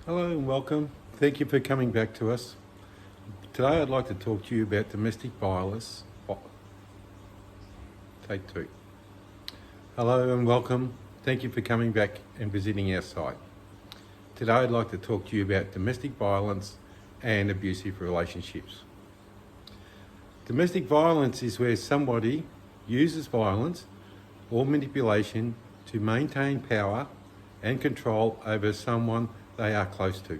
Hello and welcome. Thank you for coming back to us. Today I'd like to talk to you about domestic violence. Take two. Hello and welcome. Thank you for coming back and visiting our site. Today I'd like to talk to you about domestic violence and abusive relationships. Domestic violence is where somebody uses violence or manipulation to maintain power and control over someone they are close to.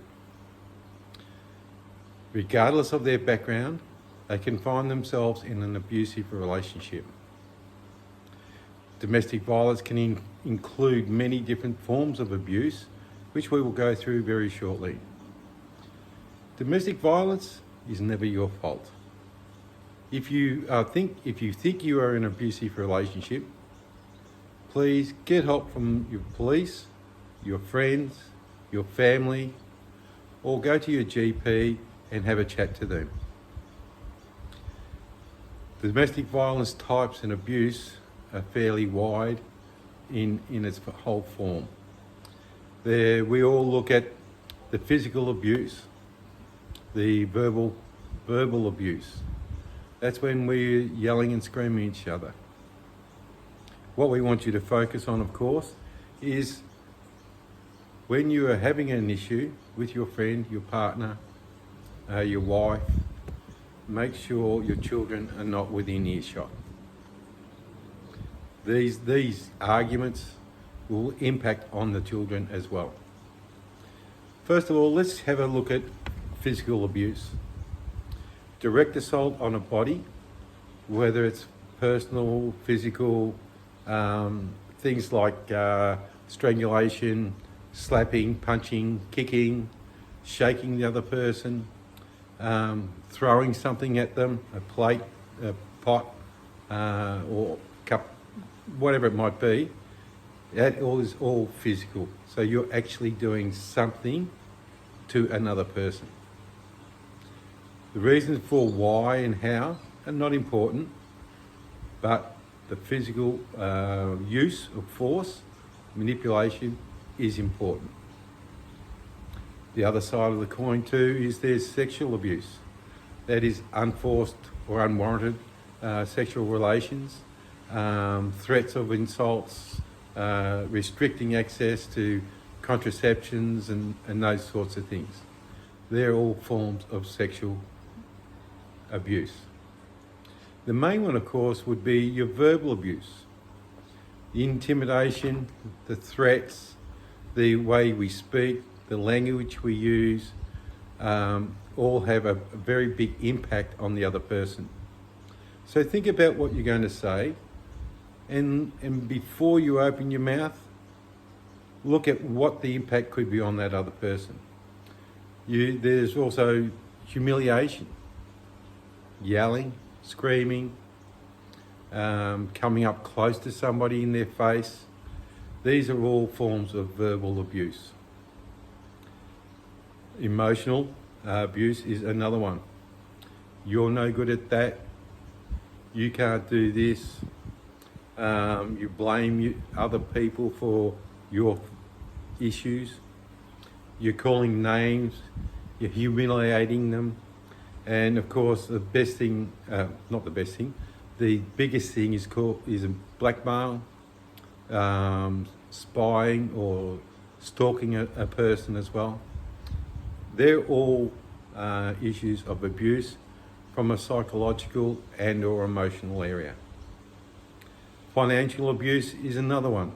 Regardless of their background, they can find themselves in an abusive relationship. Domestic violence can include many different forms of abuse, which we will go through very shortly. Domestic violence is never your fault. If you think you are in an abusive relationship, please get help from your police, your friends, your family, or go to your GP and have a chat to them. The domestic violence types and abuse are fairly wide in its whole form. We all look at the physical abuse, the verbal abuse. That's when we're yelling and screaming at each other. What we want you to focus on, of course, is when you are having an issue with your friend, your partner, your wife, make sure your children are not within earshot. These arguments will impact on the children as well. First of all, let's have a look at physical abuse. Direct assault on a body, whether it's personal, physical, things like strangulation, slapping, punching, kicking, shaking the other person, throwing something at them, a plate, a pot, or cup, whatever it might be. That is all physical. So you're actually doing something to another person. The reasons for why and how are not important, but the physical use of force, manipulation, is important. The other side of the coin too is there's sexual abuse. That is unforced or unwarranted sexual relations, threats of insults, restricting access to contraceptions and those sorts of things. They're all forms of sexual abuse. The main one, of course, would be your verbal abuse. The intimidation, the threats, the way we speak, the language we use, all have a very big impact on the other person. So think about what you're going to say, and before you open your mouth, look at what the impact could be on that other person. There's also humiliation, yelling, screaming, coming up close to somebody in their face. These are all forms of verbal abuse. Emotional abuse is another one. You're no good at that. You can't do this. You blame other people for your issues. You're calling names. You're humiliating them. And of course, the biggest thing is blackmail, spying or stalking a person as well. They're all issues of abuse from a psychological and or emotional area. Financial abuse is another one.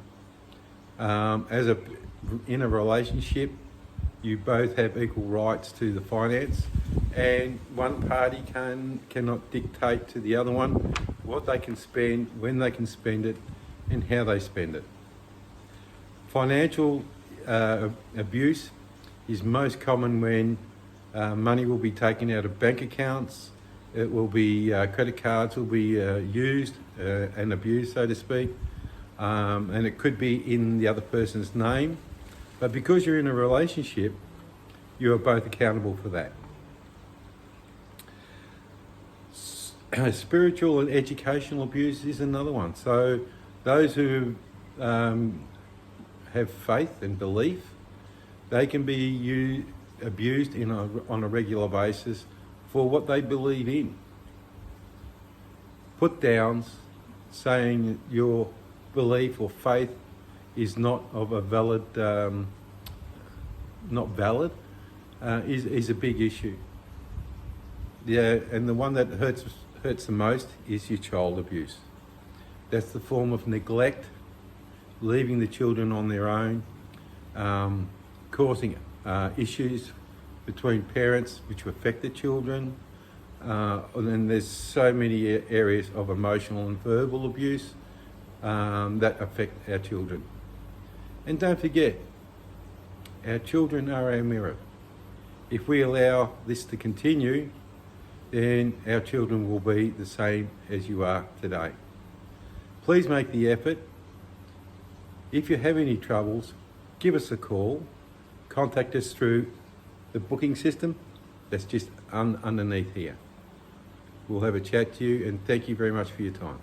In a relationship, you both have equal rights to the finance, and one party cannot dictate to the other one what they can spend, when they can spend it, and how they spend it. Financial abuse is most common when money will be taken out of bank accounts. It will be credit cards will be used and abused, so to speak, and it could be in the other person's name. But because you're in a relationship, you are both accountable for that. Spiritual and educational abuse is another one. So those who have faith and belief They can be abused on a regular basis for what they believe in. Put downs saying your belief or faith is not of a valid, is a big issue. Yeah, and the one that hurts the most is your child abuse. That's the form of neglect, leaving the children on their own, causing issues between parents which affect the children. And then there's so many areas of emotional and verbal abuse that affect our children. And don't forget, our children are our mirror. If we allow this to continue, then our children will be the same as you are today. Please make the effort. If you have any troubles, give us a call. Contact us through the booking system that's just underneath here. We'll have a chat to you, and thank you very much for your time.